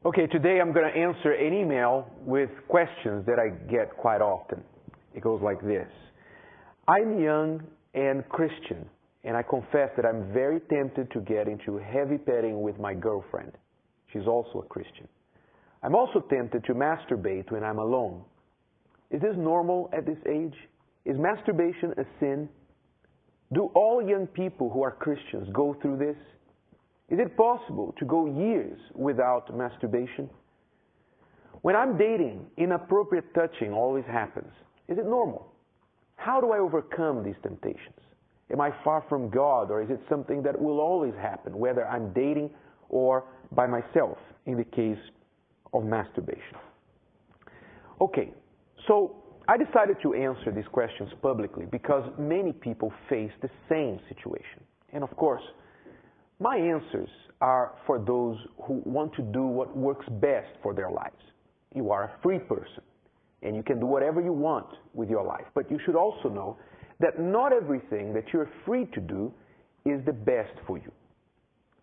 Okay, today I'm going to answer an email with questions that I get quite often. It goes like this. I'm young and Christian, and I confess that I'm very tempted to get into heavy petting with my girlfriend. She's also a Christian. I'm also tempted to masturbate when I'm alone. Is this normal at this age? Is masturbation a sin? Do all young people who are Christians go through this? Is it possible to go years without masturbation? When I'm dating, inappropriate touching always happens. Is it normal? How do I overcome these temptations? Am I far from God, or is it something that will always happen, whether I'm dating or by myself, in the case of masturbation? Okay, so I decided to answer these questions publicly because many people face the same situation. And of course, my answers are for those who want to do what works best for their lives. You are a free person, and you can do whatever you want with your life. But you should also know that not everything that you're free to do is the best for you.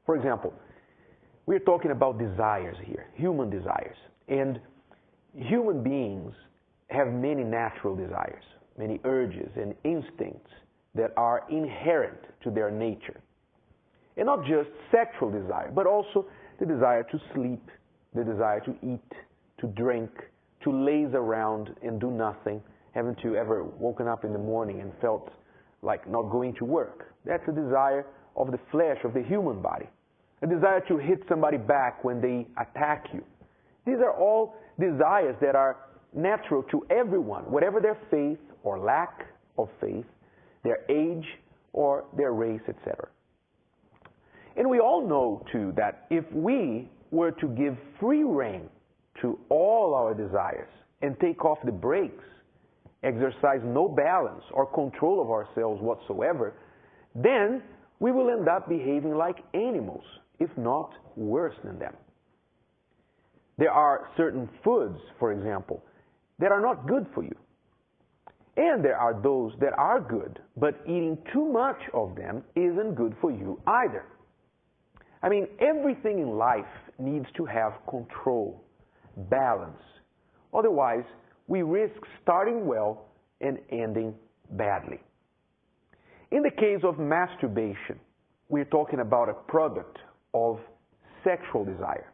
For example, we're talking about desires here, human desires. And human beings have many natural desires, many urges and instincts that are inherent to their nature. And not just sexual desire, but also the desire to sleep, the desire to eat, to drink, to laze around and do nothing. Haven't you ever woken up in the morning and felt like not going to work? That's a desire of the flesh, of the human body. A desire to hit somebody back when they attack you. These are all desires that are natural to everyone, whatever their faith or lack of faith, their age or their race, etc. And we all know, too, that if we were to give free rein to all our desires and take off the brakes, exercise no balance or control of ourselves whatsoever, then we will end up behaving like animals, if not worse than them. There are certain foods, for example, that are not good for you. And there are those that are good, but eating too much of them isn't good for you either. I mean, everything in life needs to have control, balance. Otherwise, we risk starting well and ending badly. In the case of masturbation, we're talking about a product of sexual desire.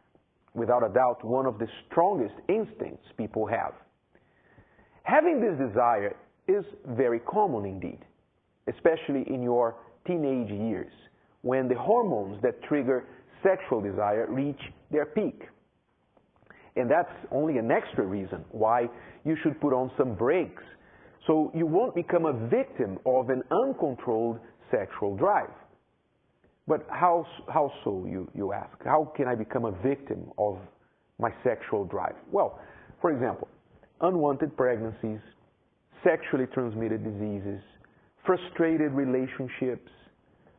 Without a doubt, one of the strongest instincts people have. Having this desire is very common indeed, especially in your teenage years, when the hormones that trigger sexual desire reach their peak. And that's only an extra reason why you should put on some brakes, so you won't become a victim of an uncontrolled sexual drive. But how so, you ask? How can I become a victim of my sexual drive? Well, for example, unwanted pregnancies, sexually transmitted diseases, frustrated relationships,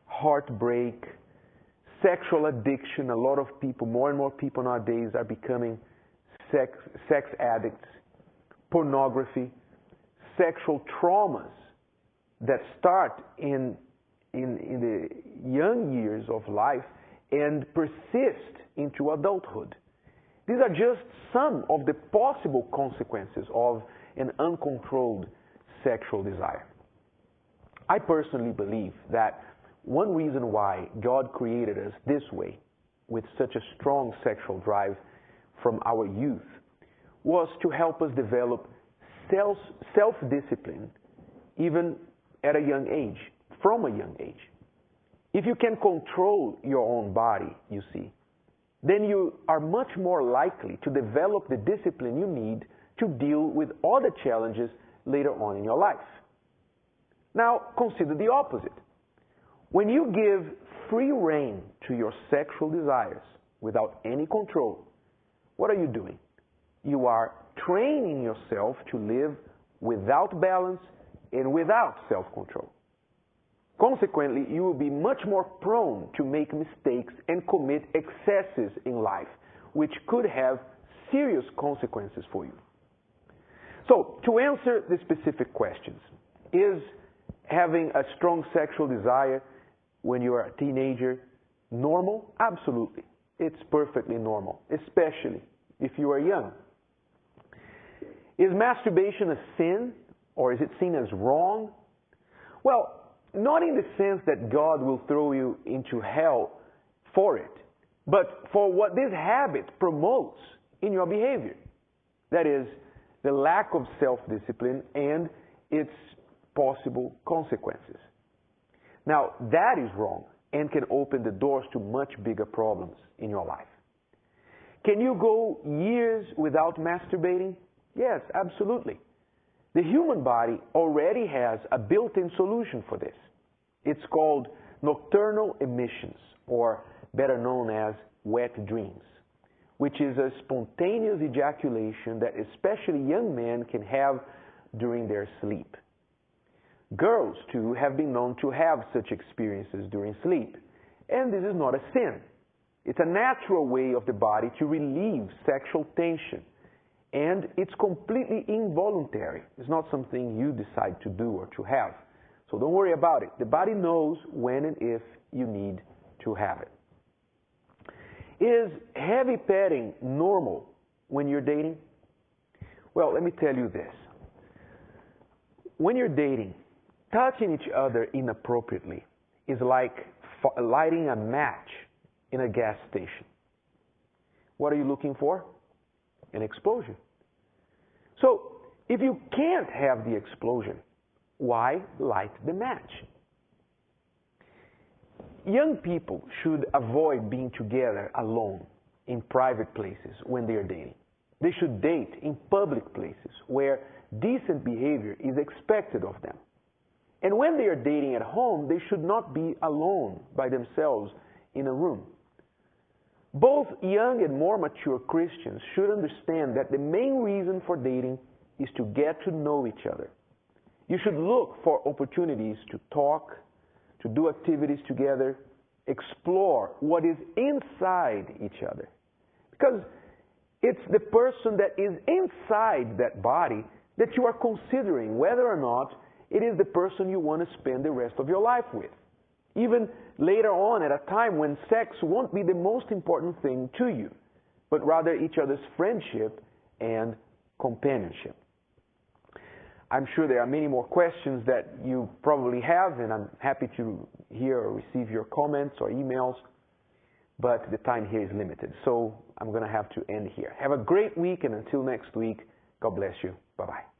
heartbreak, sexual addiction. A lot of people, more and more people nowadays are becoming sex addicts, pornography, sexual traumas that start in the young years of life and persist into adulthood. These are just some of the possible consequences of an uncontrolled sexual desire. I personally believe that one reason why God created us this way, with such a strong sexual drive from our youth, was to help us develop self-discipline even at a young age, from a young age. If you can control your own body, you see, then you are much more likely to develop the discipline you need to deal with other challenges later on in your life. Now, consider the opposite. When you give free rein to your sexual desires without any control, what are you doing? You are training yourself to live without balance and without self-control. Consequently, you will be much more prone to make mistakes and commit excesses in life, which could have serious consequences for you. So, to answer the specific questions, is having a strong sexual desire when you are a teenager normal? Absolutely. It's perfectly normal, especially if you are young. Is masturbation a sin, or is it seen as wrong? Well, not in the sense that God will throw you into hell for it, but for what this habit promotes in your behavior. That is, the lack of self-discipline and its possible consequences. Now, that is wrong and can open the doors to much bigger problems in your life. Can you go years without masturbating? Yes, absolutely. The human body already has a built-in solution for this. It's called nocturnal emissions, or better known as wet dreams, which is a spontaneous ejaculation that especially young men can have during their sleep. Girls, too, have been known to have such experiences during sleep, and this is not a sin. It's a natural way of the body to relieve sexual tension, and it's completely involuntary. It's not something you decide to do or to have. So don't worry about it. The body knows when and if you need to have it. Is heavy petting normal when you're dating? Well, let me tell you this. When you're dating, touching each other inappropriately is like lighting a match in a gas station. What are you looking for? An explosion. So, if you can't have the explosion, why light the match? Young people should avoid being together alone in private places when they are dating. They should date in public places where decent behavior is expected of them. And when they are dating at home, they should not be alone by themselves in a room. Both young and more mature Christians should understand that the main reason for dating is to get to know each other. You should look for opportunities to talk, to do activities together, explore what is inside each other. Because it's the person that is inside that body that you are considering whether or not it is the person you want to spend the rest of your life with. Even later on, at a time when sex won't be the most important thing to you, but rather each other's friendship and companionship. I'm sure there are many more questions that you probably have, and I'm happy to hear or receive your comments or emails, but the time here is limited, so I'm going to have to end here. Have a great week, and until next week, God bless you. Bye-bye.